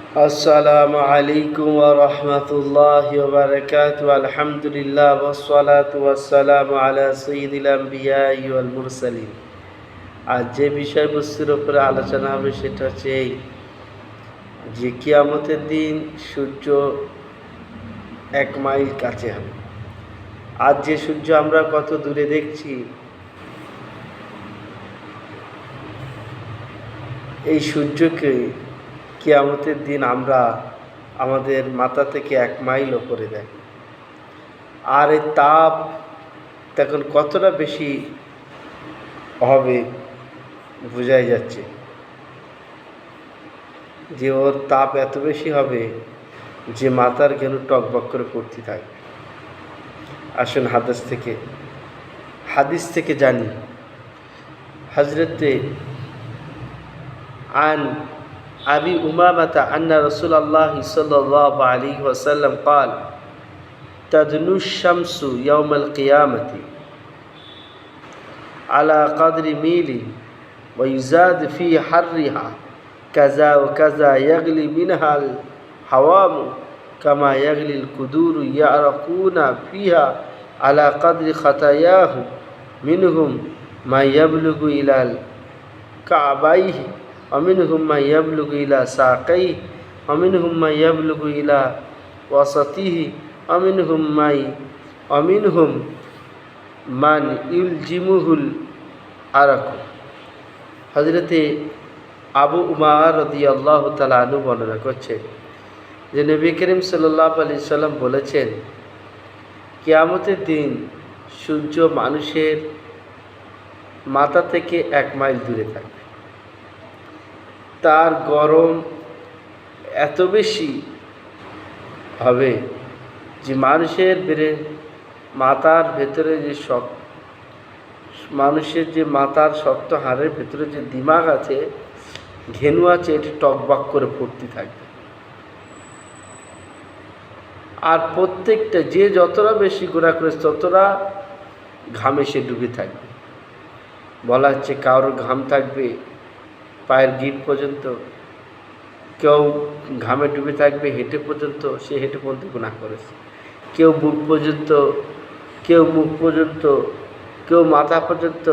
আসসালামু আলাইকুম ওয়া রাহমাতুল্লাহি ওয়া বারাকাতুহু। আলহামদুলিল্লাহ ওয়াসসালাতু ওয়াসসালামু আলা সাইয়্যিদিল আমবিয়াই ওয়াল মুরসালিন। আজ যে বিষয়বস্তুর উপরে আলোচনা হবে সেটা হচ্ছে এই যে কিয়ামতের দিন সূর্য 1 মাইল কাছে হবে। আজ যে সূর্য আমরা কত দূরে দেখছি, এই সূর্যকে কিয়ামতের দিন আমরা আমাদের মাথা থেকে 1 মাইল ওপরে দেখি। আর এই তাপ তখন কতটা বেশি হবে বোঝাই যাচ্ছে যে ওর তাপ এত বেশি হবে যে মাথার ঘেনু টকবক করে পড়তে থাকবে। আসুন হাদিস থেকে জানি। হযরতে আন আবি উমামাতা আন্না রাসূলুল্লাহ সাল্লাল্লাহু আলাইহি ওয়াসাল্লাম قال تدنو الشمس يوم القيامة على قدر ميل ويزاد في حرها كذا وكذا يغلي منها الحوام كما يغلي القدور يعرقون فيها على قدر خطاياهم منهم ما يبلغ إلى الكعبين ومنهم ما يبلغ إلى ساقيه ومنهم ما يبلغ إلى وسطه ومنهم من يلجمه العرق। হযরতে আবু উমামা রাদিয়াল্লাহু তাআলা আনহু বর্ণনা করছেন যে নবী করিম সাল্লাল্লাহু আলাইহি সাল্লাম বলেছেন, কিয়ামতের দিন সূর্য মানুষের মাথা থেকে 1 মাইল দূরে থাকবে। তার গরম এত বেশি হবে যে মানুষের মাথার ভেতরে যে মানুষের যে মাথার শক্ত হাড়ের ভেতরে যে দিমাগ আছে, ঘেনু আছে, এটি টকবক করে পড়তে থাকবে। আর প্রত্যেকটা যে যতটা বেশি গুনাহ করে ততটা ঘামে সে ডুবে থাকবে। বলা হচ্ছে কারোর ঘাম থাকবে পায়ের গিট পর্যন্ত, কেউ ঘামে ডুবে থাকবে হেঁটে পর্যন্ত, সে হেঁটে পর্যন্ত গুনাহ করেছে। কেউ বুক পর্যন্ত, কেউ মুখ পর্যন্ত, কেউ মাথা পর্যন্ত,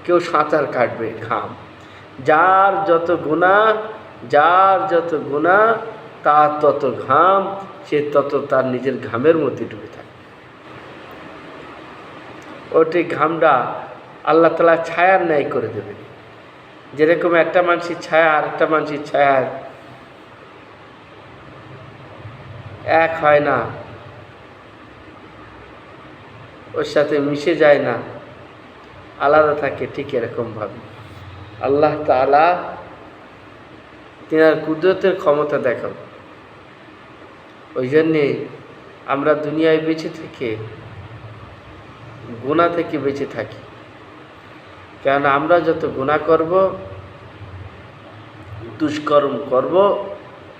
কেউ সাঁতার কাটবে ঘাম। যার যত গুনাহ তার তত ঘাম, সে তত তার নিজের ঘামের মধ্যে ডুবে থাকে। ওটি ঘামটা আল্লাহ তাআলা ছায়ার ন্যায় করে দেবে। যেরকম একটা মানুষের ছায়া আর একটা মানুষের ছায়া এক হয় না, ওর সাথে মিশে যায় না, আলাদা থাকে, ঠিক এরকমভাবে আল্লাহ তাআলা তিনার কুদরতের ক্ষমতা দেখান। ওই জন্যে আমরা দুনিয়ায় বেঁচে থেকে গুনাহ থেকে বেঁচে থাকি। কেননা আমরা যত গুনাহ করব, দুষ্কর্ম করব,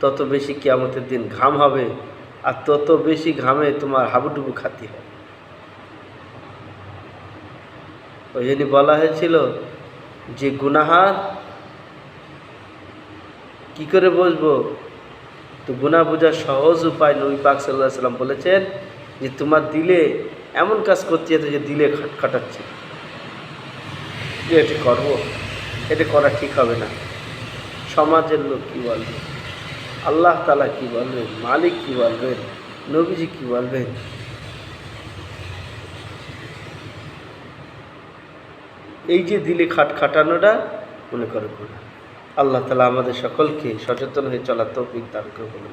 তত বেশি কিয়ামতের দিন ঘাম হবে, আর তত বেশি ঘামে তোমার হাবুডুবু খাতি হবে। ওই জন্য বলা হয়েছিল যে গুনাহার কি করে বুঝবো, তো গুনাহ বোঝার সহজ উপায় নবী পাক সাল্লাল্লাহু আলাইহি সাল্লাম বলেছেন যে তোমার দিলে এমন কাজ করতে যেত যে দিলে খটখটাচ্ছে, যে এটি করবো, এটি করা ঠিক হবে না, সমাজের লোক কী বলবে, আল্লাহ তাআলা কী বলবেন, মালিক কী বলবেন, নবীজি কী বলবেন। এই যে দিলে খাটানোটা মনে করে গুনাহ। আল্লাহ তাআলা আমাদের সকলকে সচেতন হয়ে চলার তৌফিক দান করুন।